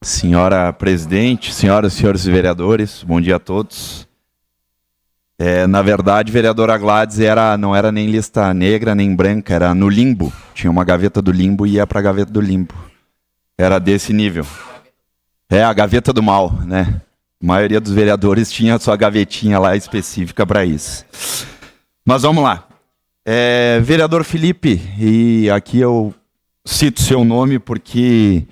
Senhora presidente, senhoras e senhores vereadores, bom dia a todos. Na verdade, vereadora Gladys não era nem lista negra nem branca, era no limbo. Tinha uma gaveta do limbo e ia para a gaveta do limbo. Era desse nível. A gaveta do mal, né? A maioria dos vereadores tinha a sua gavetinha lá específica para isso. Mas vamos lá. Vereador Felipe, e aqui eu cito seu nome porque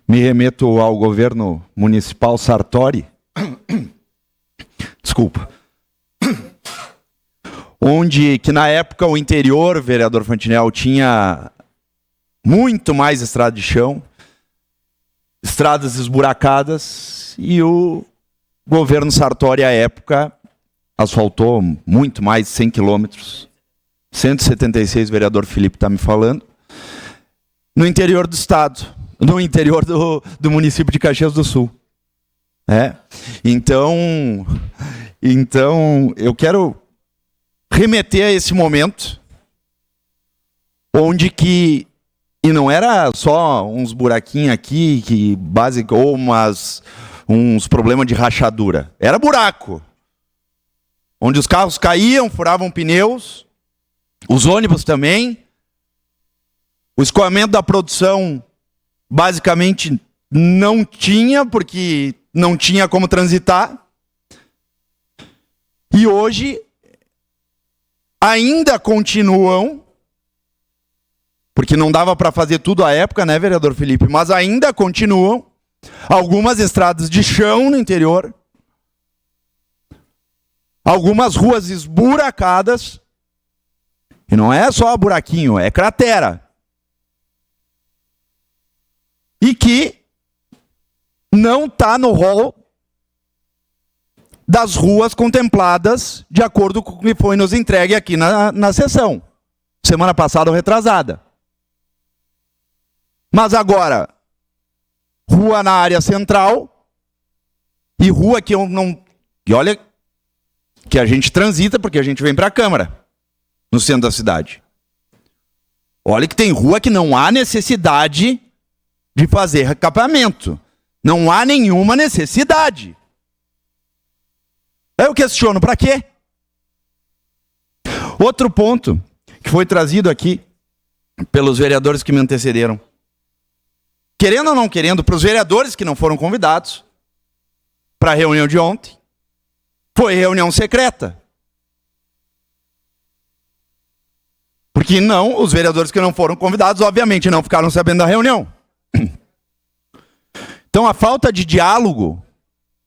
me remeto ao governo municipal Sartori. Desculpa. Onde que na época o interior, vereador Fantinel, tinha muito mais estrada de chão, estradas esburacadas, e o governo Sartori, à época, asfaltou muito mais de 100 quilômetros. 176, o vereador Felipe está me falando, no interior do estado, no interior do município de Caxias do Sul. Então, eu quero remeter a esse momento, onde que, e não era só uns buraquinhos aqui, ou uns problemas de rachadura, era buraco, onde os carros caíam, furavam pneus, os ônibus também, o escoamento da produção basicamente não tinha, porque não tinha como transitar, e hoje ainda continuam, porque não dava para fazer tudo à época, né, vereador Felipe? Mas ainda continuam algumas estradas de chão no interior, algumas ruas esburacadas, e não é só buraquinho, é cratera. E que não está no rol das ruas contempladas de acordo com o que foi nos entregue aqui na sessão. Semana passada ou retrasada. Mas agora, rua na área central e rua que eu não... E olha que a gente transita porque a gente vem para a Câmara, no centro da cidade. Olha que tem rua que não há necessidade de fazer recapeamento. Não há nenhuma necessidade. Eu questiono, para quê? Outro ponto que foi trazido aqui pelos vereadores que me antecederam. Querendo ou não querendo, para os vereadores que não foram convidados para a reunião de ontem, foi reunião secreta. Porque não, os vereadores que não foram convidados, obviamente, não ficaram sabendo da reunião. Então, a falta de diálogo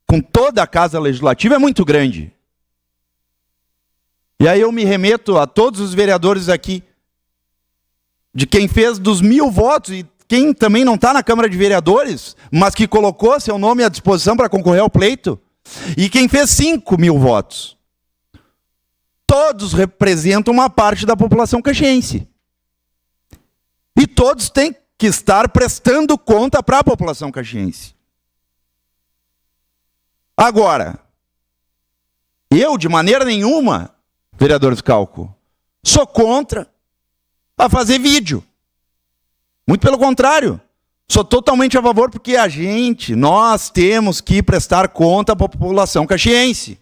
com toda a Casa Legislativa é muito grande. E aí eu me remeto a todos os vereadores aqui, de quem fez dos 1000 votos, e quem também não está na Câmara de Vereadores, mas que colocou seu nome à disposição para concorrer ao pleito, e quem fez 5.000 votos. Todos representam uma parte da população caxiense. E todos têm que estar prestando conta para a população caxiense. Agora, eu, de maneira nenhuma, vereador Scalco, sou contra a fazer vídeo. Muito pelo contrário, sou totalmente a favor, porque nós temos que prestar conta à população caxiense.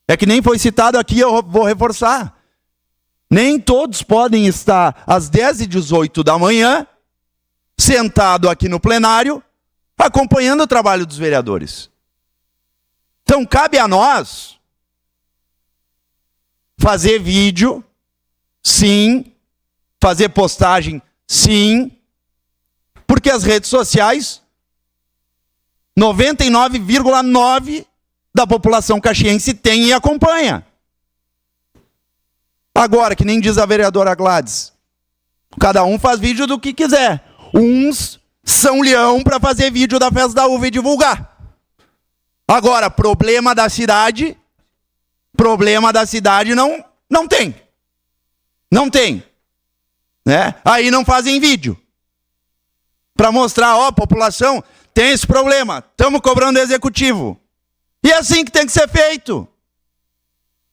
É que nem foi citado aqui, eu vou reforçar. Nem todos podem estar às 10h18 da manhã, sentado aqui no plenário, acompanhando o trabalho dos vereadores. Então, cabe a nós fazer vídeo, sim, fazer postagem, sim, porque as redes sociais, 99,9% da população caxiense tem e acompanha. Agora, que nem diz a vereadora Gladys, cada um faz vídeo do que quiser. Uns são leão para fazer vídeo da festa da uva e divulgar. Agora, problema da cidade não tem. Não tem. Né? Aí não fazem vídeo. Para mostrar, população, tem esse problema, estamos cobrando o executivo. E é assim que tem que ser feito.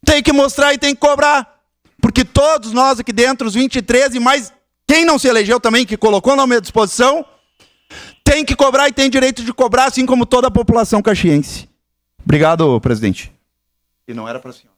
Tem que mostrar e tem que cobrar. Porque todos nós aqui dentro, os 23 e mais, quem não se elegeu também, que colocou na minha disposição, Tem que cobrar e tem direito de cobrar, assim como toda a população caxiense. Obrigado, presidente. E não era para a senhora.